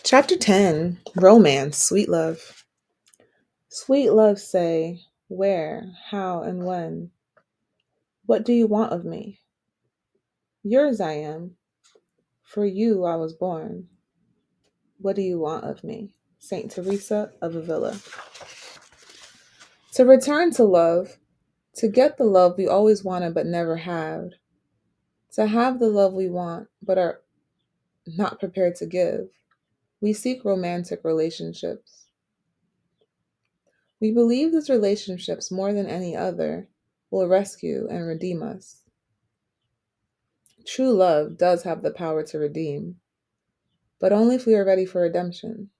Chapter 10 Romance, Sweet Love. Sweet love say, where, how, and when. What do you want of me? Yours I am. For you I was born. What do you want of me? Saint Teresa of Avila. To return to love, to get the love we always wanted but never had, to have the love we want but are not prepared to give, we seek romantic relationships. We believe these relationships, more than any other, will rescue and redeem us. True love does have the power to redeem, but only if we are ready for redemption.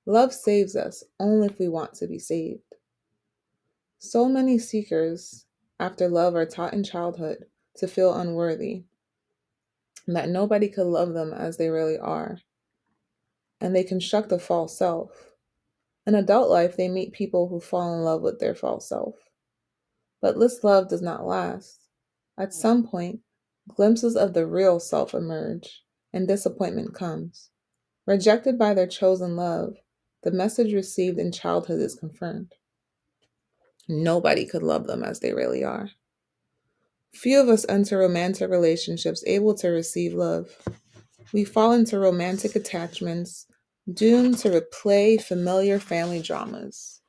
Love saves us only if we want to be saved. So many seekers after love are taught in childhood to feel unworthy, that nobody could love them as they really are, and they construct a false self. In adult life, they meet people who fall in love with their false self. But this love does not last. At some point, glimpses of the real self emerge, and disappointment comes. Rejected by their chosen love, the message received in childhood is confirmed. Nobody could love them as they really are. Few of us enter romantic relationships able to receive love. We fall into romantic attachments doomed to replay familiar family dramas.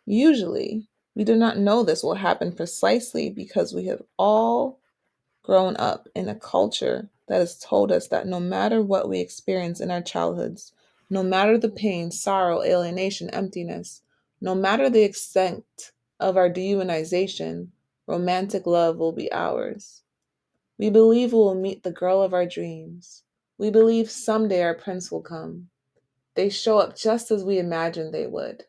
Usually, we do not know this will happen precisely because we have all grown up in a culture that has told us that no matter what we experience in our childhoods, no matter the pain, sorrow, alienation, emptiness, no matter the extent of our dehumanization, romantic love will be ours. We believe we will meet the girl of our dreams. We believe someday our prince will come. They show up just as we imagined they would.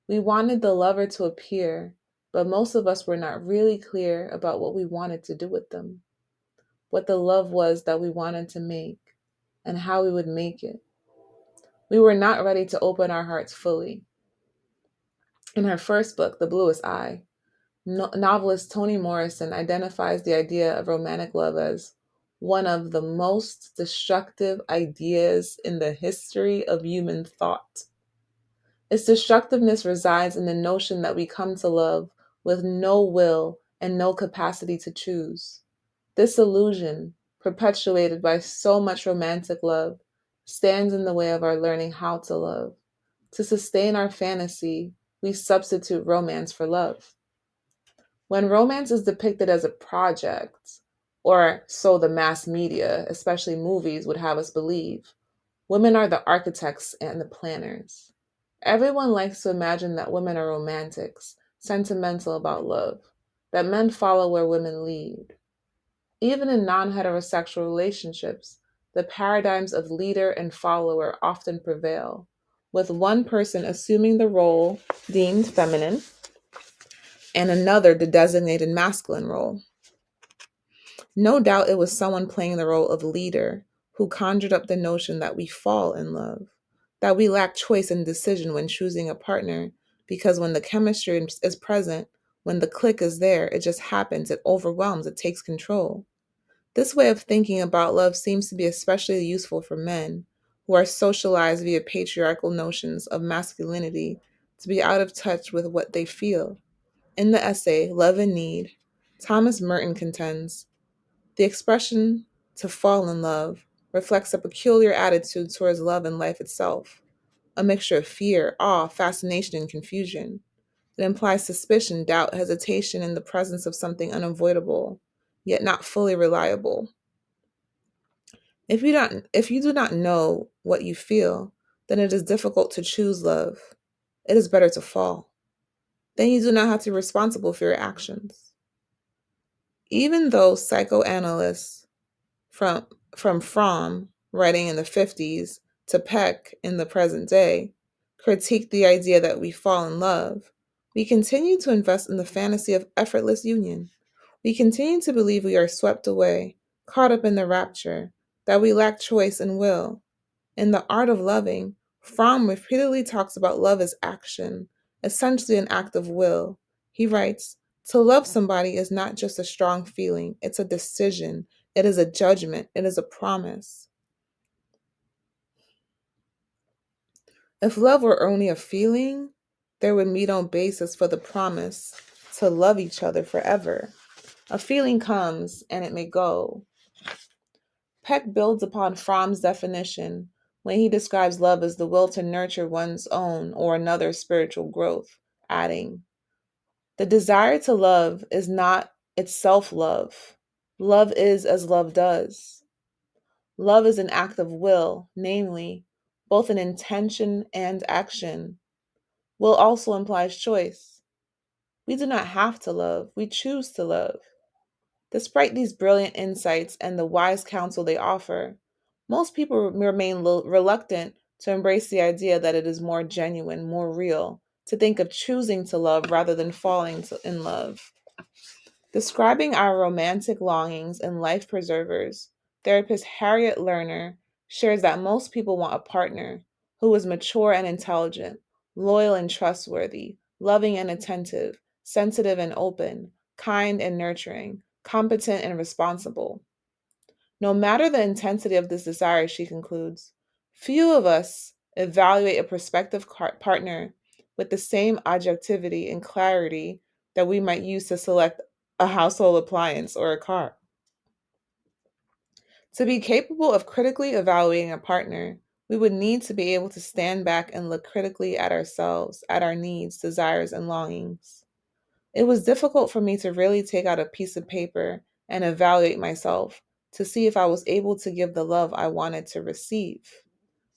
We wanted the lover to appear, but most of us were not really clear about what we wanted to do with them, what the love was that we wanted to make, and how we would make it. We were not ready to open our hearts fully. In her first book, The Bluest Eye, novelist Toni Morrison identifies the idea of romantic love as one of the most destructive ideas in the history of human thought. Its destructiveness resides in the notion that we come to love with no will and no capacity to choose. This illusion, perpetuated by so much romantic love, stands in the way of our learning how to love. To sustain our fantasy, we substitute romance for love. When romance is depicted as a project, or so the mass media, especially movies, would have us believe, women are the architects and the planners. Everyone likes to imagine that women are romantics, sentimental about love, that men follow where women lead. Even in non heterosexual relationships, the paradigms of leader and follower often prevail, with one person assuming the role deemed feminine and another the designated masculine role. No doubt it was someone playing the role of leader who conjured up the notion that we fall in love, that we lack choice and decision when choosing a partner, because when the chemistry is present, when the click is there, it just happens, it overwhelms, it takes control. This way of thinking about love seems to be especially useful for men who are socialized via patriarchal notions of masculinity to be out of touch with what they feel. In the essay Love and Need, Thomas Merton contends the expression to fall in love reflects a peculiar attitude towards love and life itself, a mixture of fear, awe, fascination, and confusion. It implies suspicion, doubt, hesitation in the presence of something unavoidable, yet not fully reliable. If you do not know what you feel, then it is difficult to choose love. It is better to fall. Then you do not have to be responsible for your actions. Even though psychoanalysts from from Fromm, writing in the 50s, to Peck in the present day, critique the idea that we fall in love, we continue to invest in the fantasy of effortless union. We continue to believe we are swept away, caught up in the rapture, that we lack choice and will. In The Art of Loving, Fromm repeatedly talks about love as action, essentially an act of will. He writes, to love somebody is not just a strong feeling, it's a decision, it is a judgment, it is a promise. If love were only a feeling, there would be no basis for the promise to love each other forever. A feeling comes and it may go. Peck builds upon Fromm's definition when he describes love as the will to nurture one's own or another's spiritual growth, adding, the desire to love is not itself love. Love is as love does. Love is an act of will, namely, both an intention and action. Will also implies choice. We do not have to love, we choose to love. Despite these brilliant insights and the wise counsel they offer, most people remain reluctant to embrace the idea that it is more genuine, more real, to think of choosing to love rather than in love. Describing our romantic longings and life preservers, therapist Harriet Lerner shares that most people want a partner who is mature and intelligent, loyal and trustworthy, loving and attentive, sensitive and open, kind and nurturing, competent and responsible. No matter the intensity of this desire, she concludes, few of us evaluate a prospective partner with the same objectivity and clarity that we might use to select a household appliance or a car. To be capable of critically evaluating a partner, we would need to be able to stand back and look critically at ourselves, at our needs, desires, and longings. It was difficult for me to really take out a piece of paper and evaluate myself to see if I was able to give the love I wanted to receive,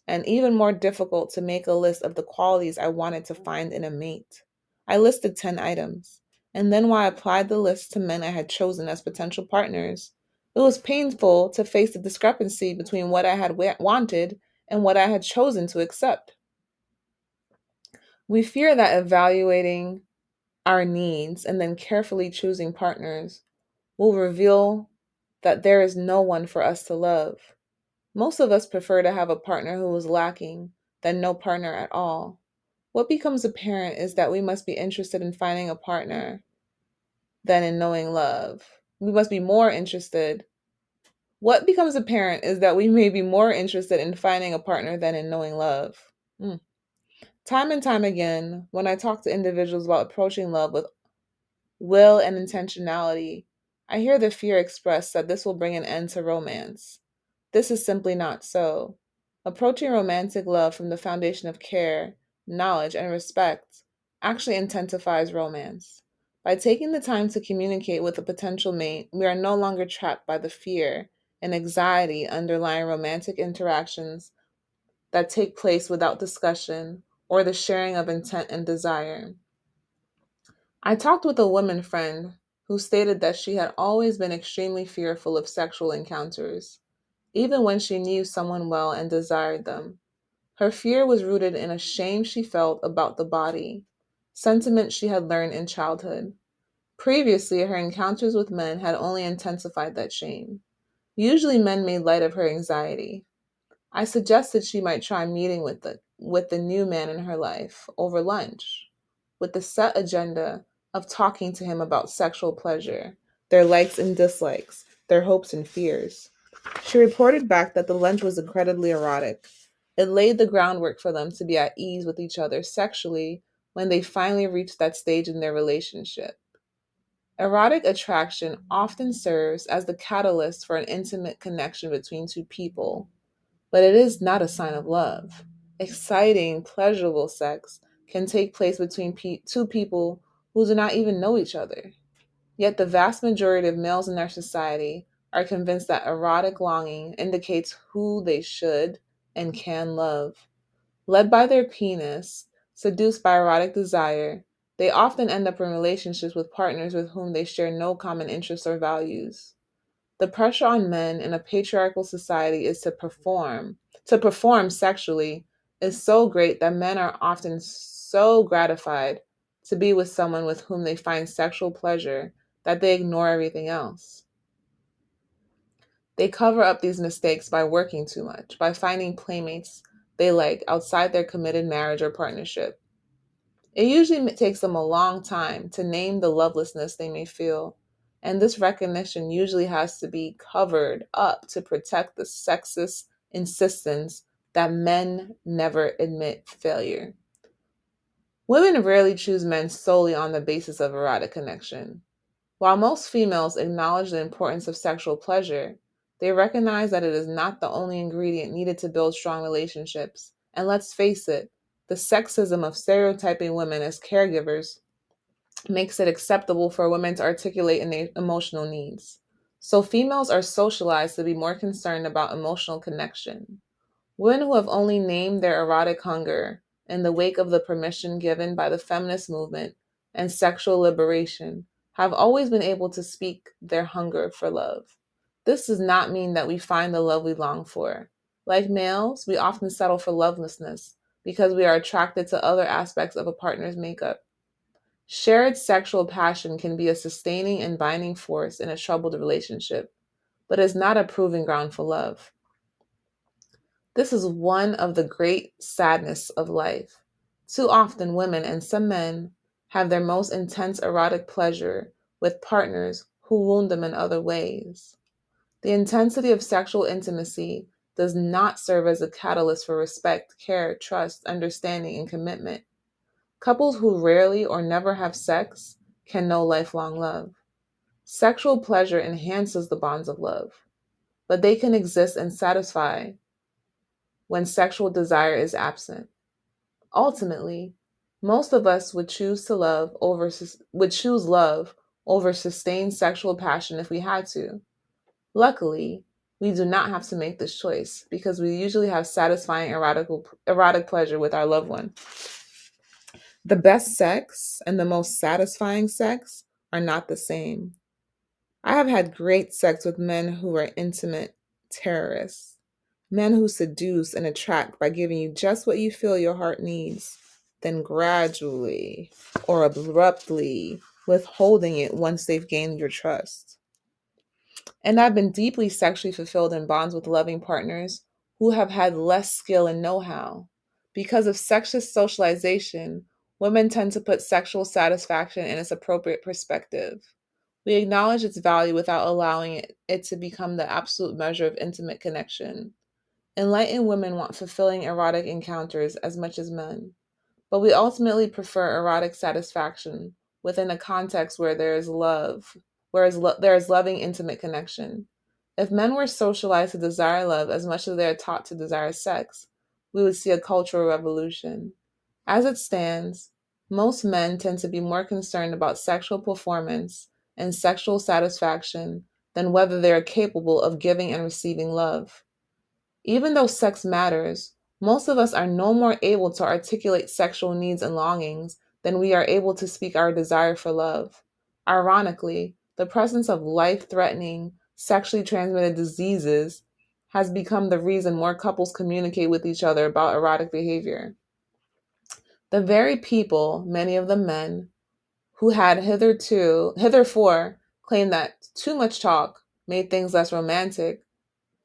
and even more difficult to make a list of the qualities I wanted to find in a mate. I listed 10 items, and then when I applied the list to men I had chosen as potential partners, it was painful to face the discrepancy between what I had wanted and what I had chosen to accept. We fear that evaluating our needs and then carefully choosing partners will reveal that there is no one for us to love. Most of us prefer to have a partner who is lacking than no partner at all. What becomes apparent is that we must be interested in finding a partner than in knowing love. We must be more interested. What becomes apparent is that we may be more interested in finding a partner than in knowing love. Mm. Time and time again, when I talk to individuals about approaching love with will and intentionality, I hear the fear expressed that this will bring an end to romance. This is simply not so. Approaching romantic love from the foundation of care, knowledge, and respect actually intensifies romance. By taking the time to communicate with a potential mate, we are no longer trapped by the fear and anxiety underlying romantic interactions that take place without discussion or the sharing of intent and desire. I talked with a woman friend who stated that she had always been extremely fearful of sexual encounters, even when she knew someone well and desired them. Her fear was rooted in a shame she felt about the body, sentiments she had learned in childhood. Previously, her encounters with men had only intensified that shame. Usually, men made light of her anxiety. I suggested she might try meeting with the new man in her life over lunch, with the set agenda of talking to him about sexual pleasure, their likes and dislikes, their hopes and fears. She reported back that the lunch was incredibly erotic. It laid the groundwork for them to be at ease with each other sexually when they finally reached that stage in their relationship. Erotic attraction often serves as the catalyst for an intimate connection between two people, but it is not a sign of love. Exciting, pleasurable sex can take place between two people who do not even know each other. Yet the vast majority of males in our society are convinced that erotic longing indicates who they should and can love. Led by their penis, seduced by erotic desire, they often end up in relationships with partners with whom they share no common interests or values. The pressure on men in a patriarchal society is to perform sexually is so great that men are often so gratified to be with someone with whom they find sexual pleasure that they ignore everything else. They cover up these mistakes by working too much, by finding playmates they like outside their committed marriage or partnership. It usually takes them a long time to name the lovelessness they may feel, and this recognition usually has to be covered up to protect the sexist insistence that men never admit failure. Women rarely choose men solely on the basis of erotic connection. While most females acknowledge the importance of sexual pleasure, they recognize that it is not the only ingredient needed to build strong relationships. And let's face it, the sexism of stereotyping women as caregivers makes it acceptable for women to articulate emotional needs. So females are socialized to be more concerned about emotional connection. Women who have only named their erotic hunger in the wake of the permission given by the feminist movement and sexual liberation have always been able to speak their hunger for love. This does not mean that we find the love we long for. Like males, we often settle for lovelessness because we are attracted to other aspects of a partner's makeup. Shared sexual passion can be a sustaining and binding force in a troubled relationship, but is not a proving ground for love. This is one of the great sadness of life. Too often, women and some men have their most intense erotic pleasure with partners who wound them in other ways. The intensity of sexual intimacy does not serve as a catalyst for respect, care, trust, understanding, and commitment. Couples who rarely or never have sex can know lifelong love. Sexual pleasure enhances the bonds of love, but they can exist and satisfy when sexual desire is absent. Ultimately, most of us would choose love over sustained sexual passion if we had to. Luckily, we do not have to make this choice because we usually have satisfying erotic pleasure with our loved one. The best sex and the most satisfying sex are not the same. I have had great sex with men who are intimate terrorists, men who seduce and attract by giving you just what you feel your heart needs, then gradually or abruptly withholding it once they've gained your trust. And I've been deeply sexually fulfilled in bonds with loving partners who have had less skill and know how. Because of sexist socialization, women tend to put sexual satisfaction in its appropriate perspective. We acknowledge its value without allowing it to become the absolute measure of intimate connection. Enlightened women want fulfilling erotic encounters as much as men, but we ultimately prefer erotic satisfaction within a context where there is love, there is loving, intimate connection. If men were socialized to desire love as much as they are taught to desire sex, we would see a cultural revolution. As it stands, most men tend to be more concerned about sexual performance and sexual satisfaction than whether they are capable of giving and receiving love. Even though sex matters, most of us are no more able to articulate sexual needs and longings than we are able to speak our desire for love. Ironically, the presence of life threatening, sexually transmitted diseases has become the reason more couples communicate with each other about erotic behavior. The very people, many of them men, who had hitherefore claimed that too much talk made things less romantic,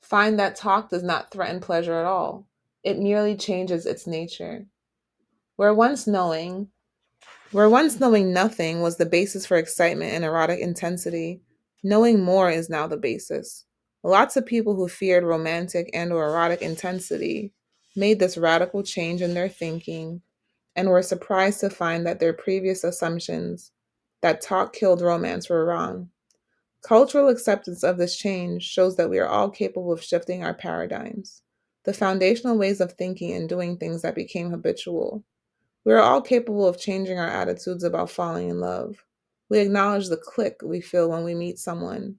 find that talk does not threaten pleasure at all. It merely changes its nature. Where once knowing, where once knowing nothing was the basis for excitement and erotic intensity, knowing more is now the basis. Lots of people who feared romantic and or erotic intensity made this radical change in their thinking and were surprised to find that their previous assumptions that talk killed romance were wrong. Cultural acceptance of this change shows that we are all capable of shifting our paradigms, the foundational ways of thinking and doing things that became habitual. We are all capable of changing our attitudes about falling in love. We acknowledge the click we feel when we meet someone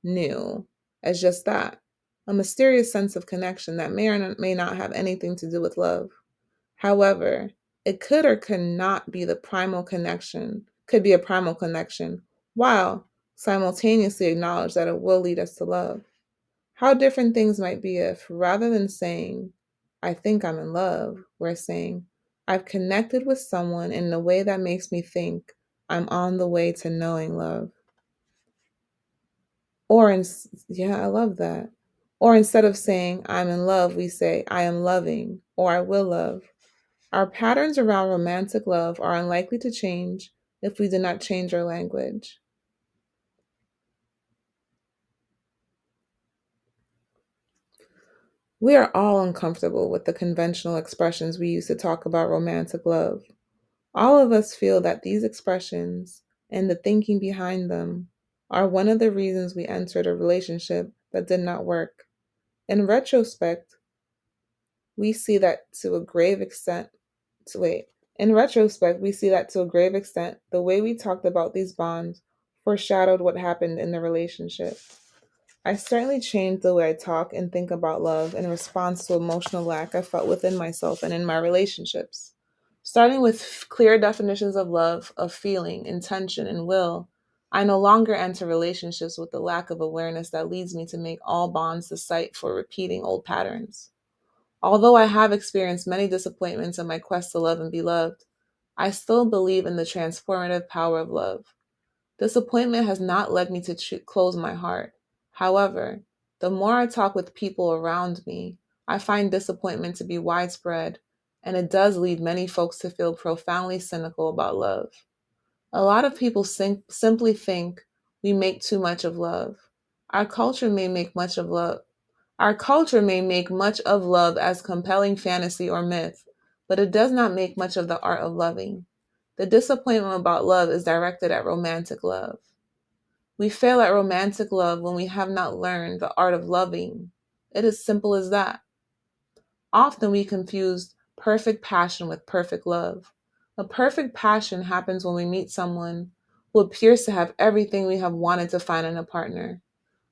new as just that, a mysterious sense of connection that may or may not have anything to do with love. However, it could or could not be the primal connection, could be a primal connection, while simultaneously acknowledge that it will lead us to love. How different things might be if, rather than saying, I think I'm in love, we're saying, I've connected with someone in a way that makes me think I'm on the way to knowing love. Yeah, I love that. Or instead of saying, I'm in love, we say, I am loving, or I will love. Our patterns around romantic love are unlikely to change if we do not change our language. We are all uncomfortable with the conventional expressions we use to talk about romantic love. All of us feel that these expressions and the thinking behind them are one of the reasons we entered a relationship that did not work. In retrospect, we see that to a grave extent. Wait, in retrospect, we see that to a grave extent, the way we talked about these bonds foreshadowed what happened in the relationship. I certainly changed the way I talk and think about love in response to emotional lack I felt within myself and in my relationships. Starting with clear definitions of love, of feeling, intention, and will, I no longer enter relationships with the lack of awareness that leads me to make all bonds the site for repeating old patterns. Although I have experienced many disappointments in my quest to love and be loved, I still believe in the transformative power of love. Disappointment has not led me to close my heart. However, the more I talk with people around me, I find disappointment to be widespread, and it does lead many folks to feel profoundly cynical about love. A lot of people simply think we make too much of love. Our culture may make much of love. Our culture may make much of love as compelling fantasy or myth, but it does not make much of the art of loving. The disappointment about love is directed at romantic love. We fail at romantic love when we have not learned the art of loving. It is simple as that. Often we confuse perfect passion with perfect love. A perfect passion happens when we meet someone who appears to have everything we have wanted to find in a partner.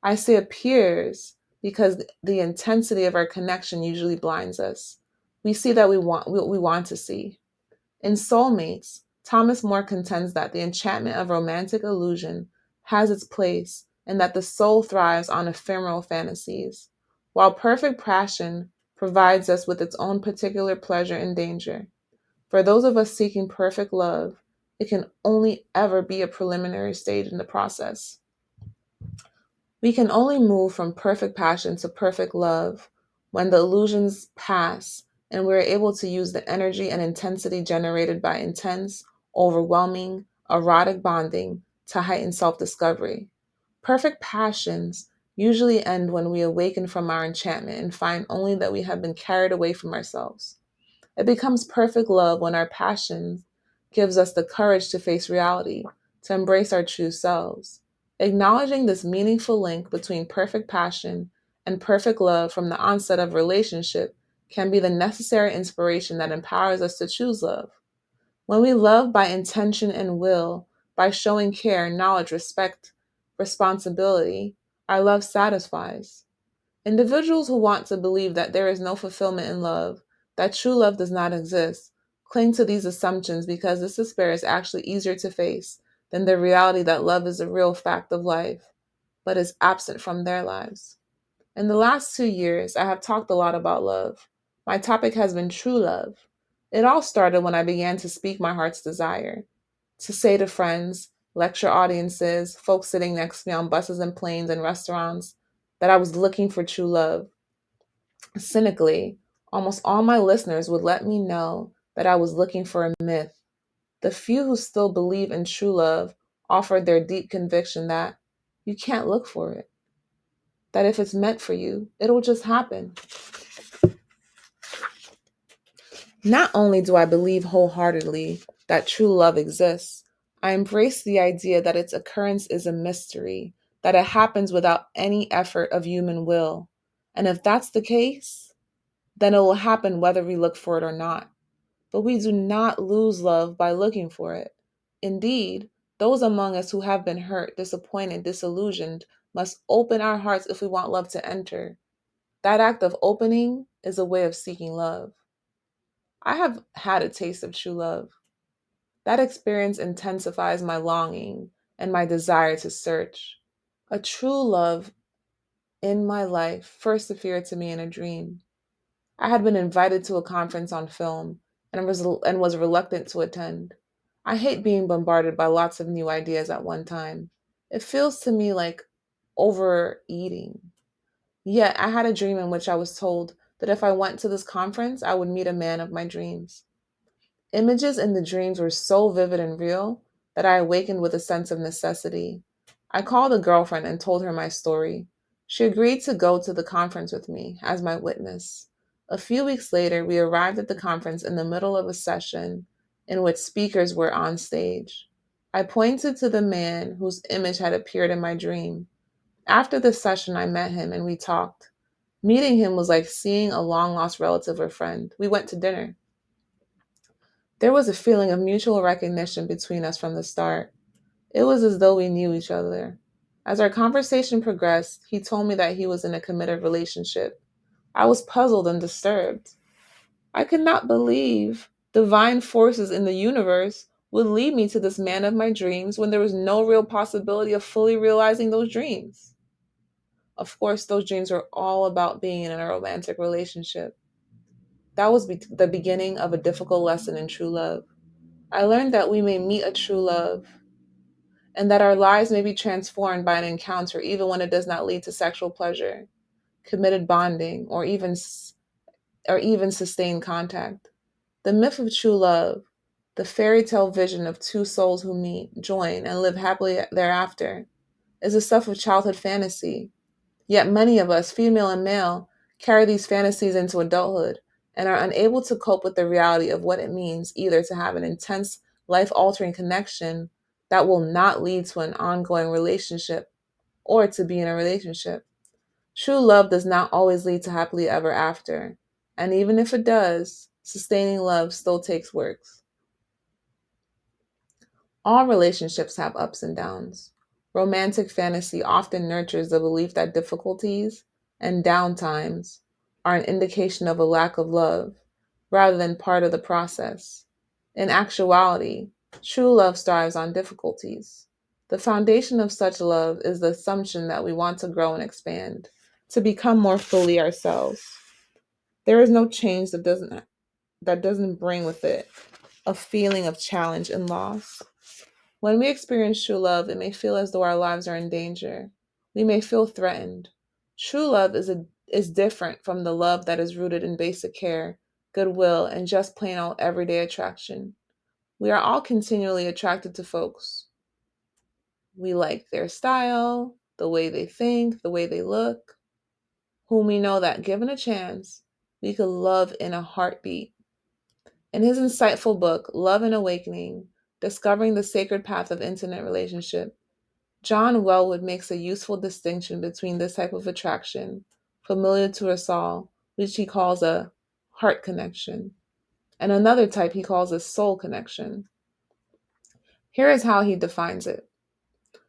I say appears because the intensity of our connection usually blinds us. We see that we want what we want to see. In Soulmates, Thomas More contends that the enchantment of romantic illusion has its place and that the soul thrives on ephemeral fantasies, while perfect passion provides us with its own particular pleasure and danger. For those of us seeking perfect love, it can only ever be a preliminary stage in the process. We can only move from perfect passion to perfect love when the illusions pass and we're able to use the energy and intensity generated by intense, overwhelming, erotic bonding to heighten self discovery. Perfect passions usually end when we awaken from our enchantment and find only that we have been carried away from ourselves. It becomes perfect love when our passion gives us the courage to face reality, to embrace our true selves. Acknowledging this meaningful link between perfect passion and perfect love from the onset of a relationship can be the necessary inspiration that empowers us to choose love. When we love by intention and will, by showing care, knowledge, respect, responsibility, our love satisfies. Individuals who want to believe that there is no fulfillment in love, that true love does not exist, cling to these assumptions because this despair is actually easier to face than the reality that love is a real fact of life, but is absent from their lives. In the last 2 years, I have talked a lot about love. My topic has been true love. It all started when I began to speak my heart's desire, to say to friends, lecture audiences, folks sitting next to me on buses and planes and restaurants, that I was looking for true love. Cynically, almost all my listeners would let me know that I was looking for a myth. The few who still believe in true love offered their deep conviction that you can't look for it, that if it's meant for you, it'll just happen. Not only do I believe wholeheartedly that true love exists, I embrace the idea that its occurrence is a mystery, that it happens without any effort of human will. And if that's the case, then it will happen whether we look for it or not. But we do not lose love by looking for it. Indeed, those among us who have been hurt, disappointed, disillusioned must open our hearts if we want love to enter. That act of opening is a way of seeking love. I have had a taste of true love. That experience intensifies my longing and my desire to search. A true love in my life first appeared to me in a dream. I had been invited to a conference on film and was reluctant to attend. I hate being bombarded by lots of new ideas at one time. It feels to me like overeating. Yet I had a dream in which I was told that if I went to this conference, I would meet a man of my dreams. Images in the dreams were so vivid and real that I awakened with a sense of necessity. I called a girlfriend and told her my story. She agreed to go to the conference with me as my witness. A few weeks later, we arrived at the conference in the middle of a session in which speakers were on stage. I pointed to the man whose image had appeared in my dream. After the session, I met him and we talked. Meeting him was like seeing a long lost relative or friend. We went to dinner. There was a feeling of mutual recognition between us from the start. It was as though we knew each other. As our conversation progressed, he told me that he was in a committed relationship. I was puzzled and disturbed. I could not believe divine forces in the universe would lead me to this man of my dreams when there was no real possibility of fully realizing those dreams. Of course, those dreams were all about being in a romantic relationship. That was the beginning of a difficult lesson in true love. I learned that we may meet a true love and that our lives may be transformed by an encounter even when it does not lead to sexual pleasure, committed bonding, or even sustained contact. The myth of true love, the fairy tale vision of two souls who meet, join, and live happily thereafter, is the stuff of childhood fantasy. Yet many of us, female and male, carry these fantasies into adulthood and are unable to cope with the reality of what it means either to have an intense, life altering connection that will not lead to an ongoing relationship or to be in a relationship. True love does not always lead to happily ever after. And even if it does, sustaining love still takes work. All relationships have ups and downs. Romantic fantasy often nurtures the belief that difficulties and downtimes are an indication of a lack of love rather than part of the process. In actuality, true love strives on difficulties. The foundation of such love is the assumption that we want to grow and expand, to become more fully ourselves. There is no change that doesn't bring with it a feeling of challenge and loss. When we experience true love, it may feel as though our lives are in danger. We may feel threatened. True love is different from the love that is rooted in basic care, goodwill, and just plain old everyday attraction. We are all continually attracted to folks. We like their style, the way they think, the way they look, whom we know that given a chance, we could love in a heartbeat. In his insightful book, Love and Awakening, Discovering the Sacred Path of Intimate Relationship, John Wellwood makes a useful distinction between this type of attraction, familiar to us all, which he calls a heart connection, and another type he calls a soul connection. Here is how he defines it.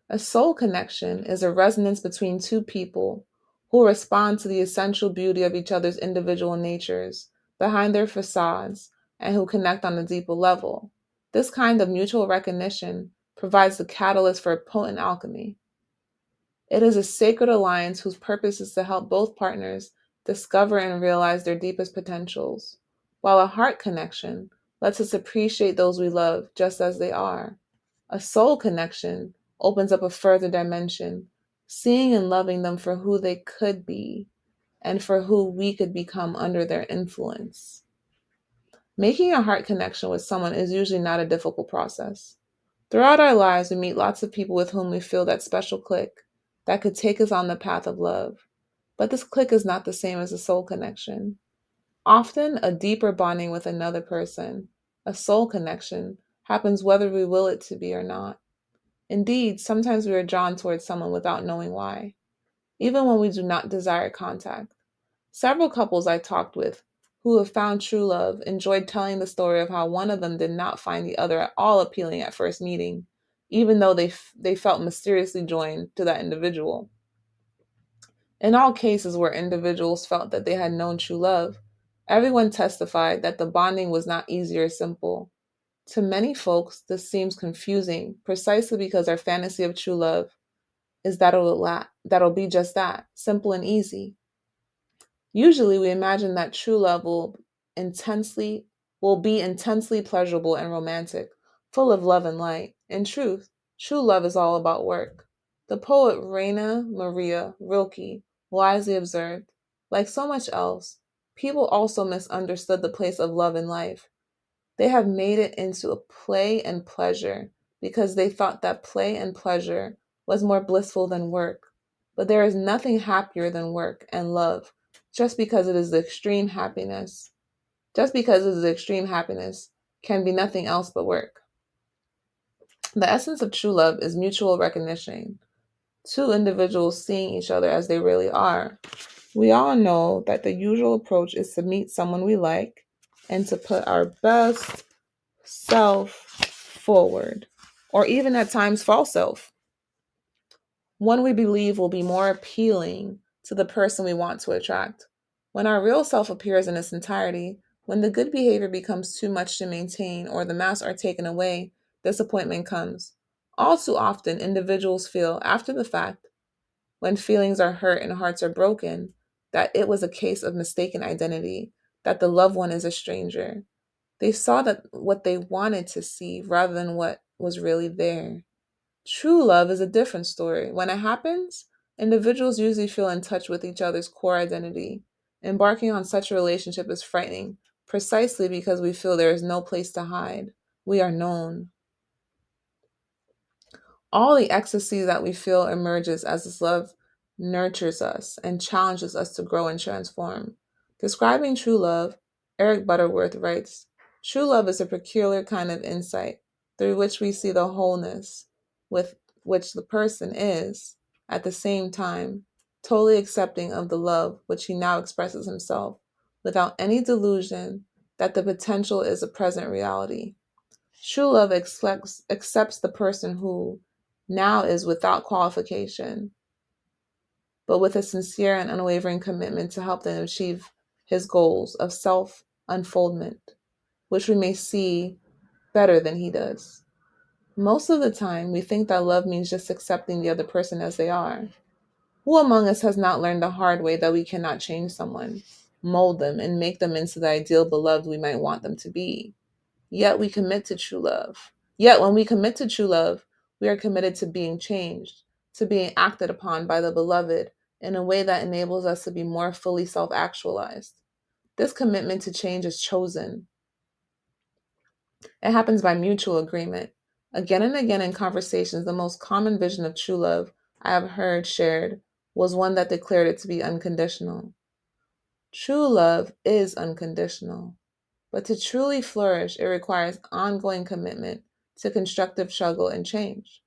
A soul connection is a resonance between two people who respond to the essential beauty of each other's individual natures behind their facades and who connect on a deeper level. This kind of mutual recognition provides the catalyst for a potent alchemy. It is a sacred alliance whose purpose is to help both partners discover and realize their deepest potentials, while a heart connection lets us appreciate those we love just as they are. A soul connection opens up a further dimension, seeing and loving them for who they could be and for who we could become under their influence. Making a heart connection with someone is usually not a difficult process. Throughout our lives, we meet lots of people with whom we feel that special click that could take us on the path of love. But this click is not the same as a soul connection. Often, a deeper bonding with another person, a soul connection, happens whether we will it to be or not. Indeed, sometimes we are drawn towards someone without knowing why, even when we do not desire contact. Several couples I talked with who have found true love enjoyed telling the story of how one of them did not find the other at all appealing at first meeting, even though they felt mysteriously joined to that individual. In all cases where individuals felt that they had known true love, everyone testified that the bonding was not easy or simple. To many folks, this seems confusing precisely because our fantasy of true love is that'll be just that, simple and easy. Usually we imagine that true love intensely will be intensely pleasurable and romantic, full of love and light. In truth, true love is all about work. The poet Raina Maria Rilke wisely observed, like so much else, people also misunderstood the place of love in life. They have made it into a play and pleasure because they thought that play and pleasure was more blissful than work. But there is nothing happier than work and love, just because it is the extreme happiness. Just because it is the extreme happiness can be nothing else but work. The essence of true love is mutual recognition, two individuals seeing each other as they really are. We all know that the usual approach is to meet someone we like and to put our best self forward, or even at times false self, one we believe will be more appealing to the person we want to attract. When our real self appears in its entirety, when the good behavior becomes too much to maintain or the masks are taken away, disappointment comes. All too often, individuals feel, after the fact, when feelings are hurt and hearts are broken, that it was a case of mistaken identity, that the loved one is a stranger. They saw that what they wanted to see rather than what was really there. True love is a different story. When it happens, individuals usually feel in touch with each other's core identity. Embarking on such a relationship is frightening, precisely because we feel there is no place to hide. We are known. All the ecstasy that we feel emerges as this love nurtures us and challenges us to grow and transform. Describing true love, Eric Butterworth writes, "True love is a peculiar kind of insight through which we see the wholeness with which the person is, at the same time, totally accepting of the love which he now expresses himself, without any delusion that the potential is a present reality. True love accepts the person who now is without qualification, but with a sincere and unwavering commitment to help them achieve his goals of self unfoldment, which we may see better than he does. Most of the time, we think that love means just accepting the other person as they are. Who among us has not learned the hard way that we cannot change someone, mold them, and make them into the ideal beloved we might want them to be? Yet we commit to true love. Yet when we commit to true love, we are committed to being changed, to being acted upon by the beloved in a way that enables us to be more fully self actualized. This commitment to change is chosen. It happens by mutual agreement. Again and again in conversations, the most common vision of true love I have heard shared was one that declared it to be unconditional. True love is unconditional. But to truly flourish, it requires ongoing commitment to constructive struggle and change.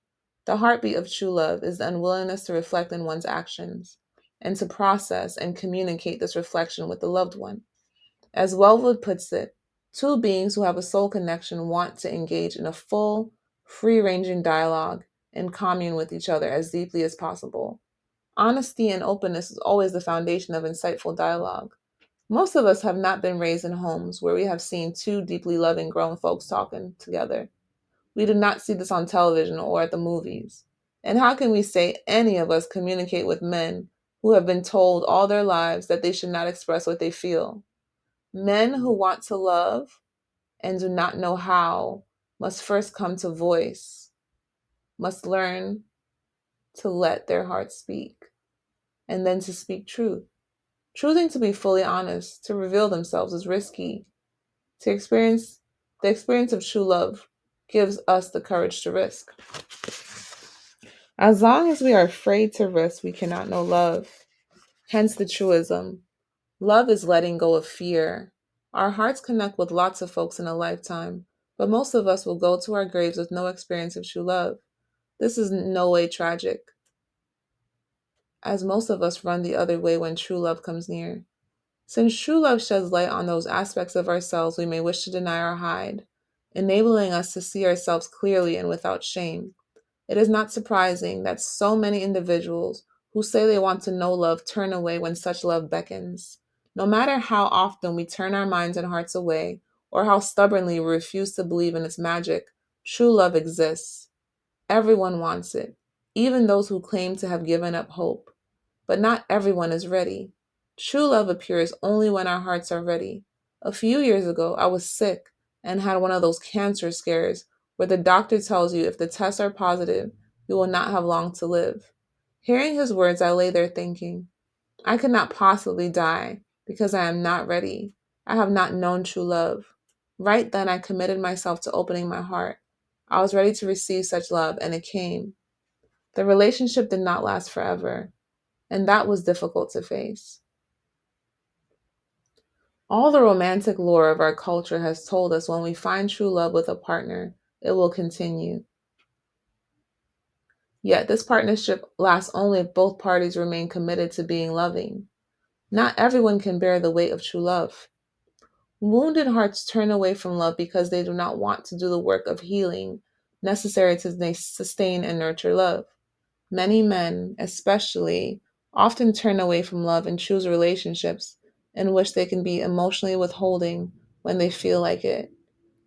The heartbeat of true love is the unwillingness to reflect in one's actions and to process and communicate this reflection with the loved one. As Wellwood puts it, two beings who have a soul connection want to engage in a full, free ranging dialogue and commune with each other as deeply as possible. Honesty and openness is always the foundation of insightful dialogue. Most of us have not been raised in homes where we have seen two deeply loving grown folks talking together. We do not see this on television or at the movies. And how can we say any of us communicate with men who have been told all their lives that they should not express what they feel? Men who want to love and do not know how must first come to voice, must learn to let their hearts speak, and then to speak truth. Choosing to be fully honest, to reveal themselves is risky. To experience the experience of true love gives us the courage to risk. As long as we are afraid to risk, we cannot know love. Hence the truism. Love is letting go of fear. Our hearts connect with lots of folks in a lifetime, but most of us will go to our graves with no experience of true love. This is in no way tragic, as most of us run the other way when true love comes near. Since true love sheds light on those aspects of ourselves we may wish to deny or hide, enabling us to see ourselves clearly and without shame, it is not surprising that so many individuals who say they want to know love turn away when such love beckons. No matter how often we turn our minds and hearts away, or how stubbornly we refuse to believe in its magic, true love exists. Everyone wants it, even those who claim to have given up hope. But not everyone is ready. True love appears only when our hearts are ready. A few years ago, I was sick and had one of those cancer scares where the doctor tells you if the tests are positive, you will not have long to live. Hearing his words, I lay there thinking, I could not possibly die because I am not ready. I have not known true love. Right then, I committed myself to opening my heart. I was ready to receive such love, and it came. The relationship did not last forever. and that was difficult to face. All the romantic lore of our culture has told us when we find true love with a partner, it will continue. Yet this partnership lasts only if both parties remain committed to being loving. Not everyone can bear the weight of true love. Wounded hearts turn away from love because they do not want to do the work of healing necessary to sustain and nurture love. Many men, especially, often turn away from love and choose relationships in which they can be emotionally withholding when they feel like it,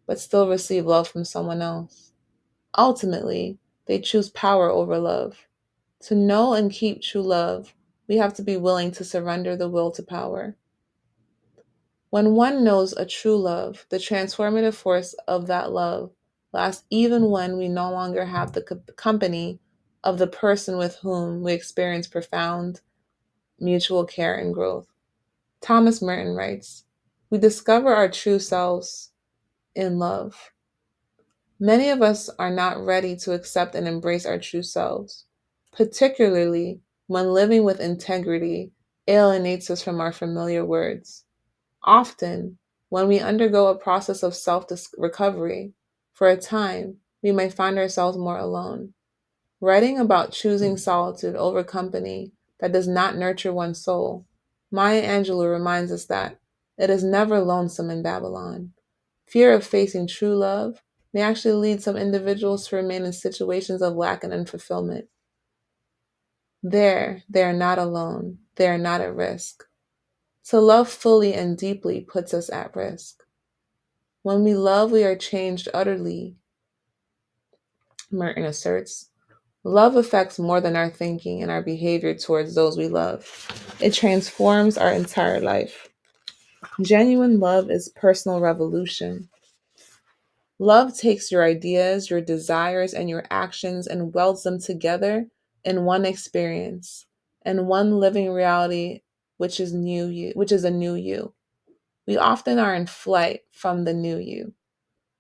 but still receive love from someone else. Ultimately, they choose power over love. To know and keep true love, we have to be willing to surrender the will to power. When one knows a true love, the transformative force of that love lasts even when we no longer have the company of the person with whom we experience profound mutual care and growth. Thomas Merton writes, "We discover our true selves in love." Many of us are not ready to accept and embrace our true selves, particularly when living with integrity alienates us from our familiar words. Often, when we undergo a process of self recovery, for a time, we may find ourselves more alone. Writing about choosing solitude over company that does not nurture one's soul, Maya Angelou reminds us that it is never lonesome in Babylon. Fear of facing true love may actually lead some individuals to remain in situations of lack and unfulfillment. There, they are not alone. They are not at risk. To love fully and deeply puts us at risk. When we love, we are changed utterly, Merton asserts. Love affects more than our thinking and our behavior towards those we love. It transforms our entire life. Genuine love is personal revolution. Love takes your ideas, your desires, and your actions and welds them together in one experience and one living reality which is a new you. We often are in flight from the new you.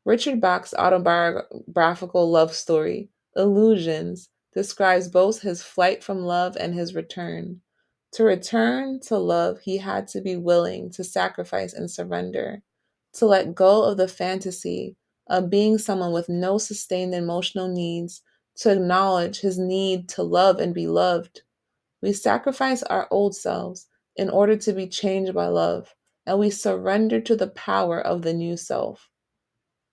Richard Bach's autobiographical love story, Illusions, describes both his flight from love and his return. To return to love, he had to be willing to sacrifice and surrender, to let go of the fantasy of being someone with no sustained emotional needs, to acknowledge his need to love and be loved. We sacrifice our old selves in order to be changed by love, and we surrender to the power of the new self.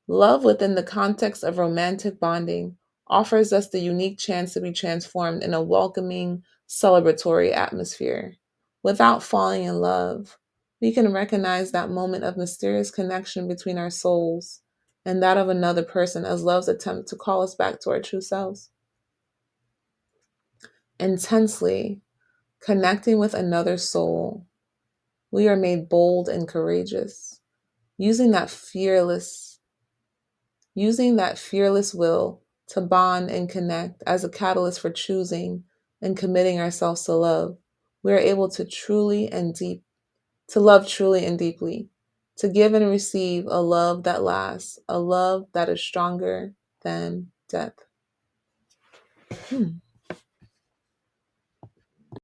Love within the context of romantic bonding offers us the unique chance to be transformed in a welcoming, celebratory atmosphere. Without falling in love, we can recognize that moment of mysterious connection between our souls and that of another person as love's attempt to call us back to our true selves. Intensely connecting with another soul, we are made bold and courageous, using that fearless will to bond and connect as a catalyst for choosing and committing ourselves to love. We are able to love truly and deeply, to give and receive a love that lasts, a love that is stronger than death.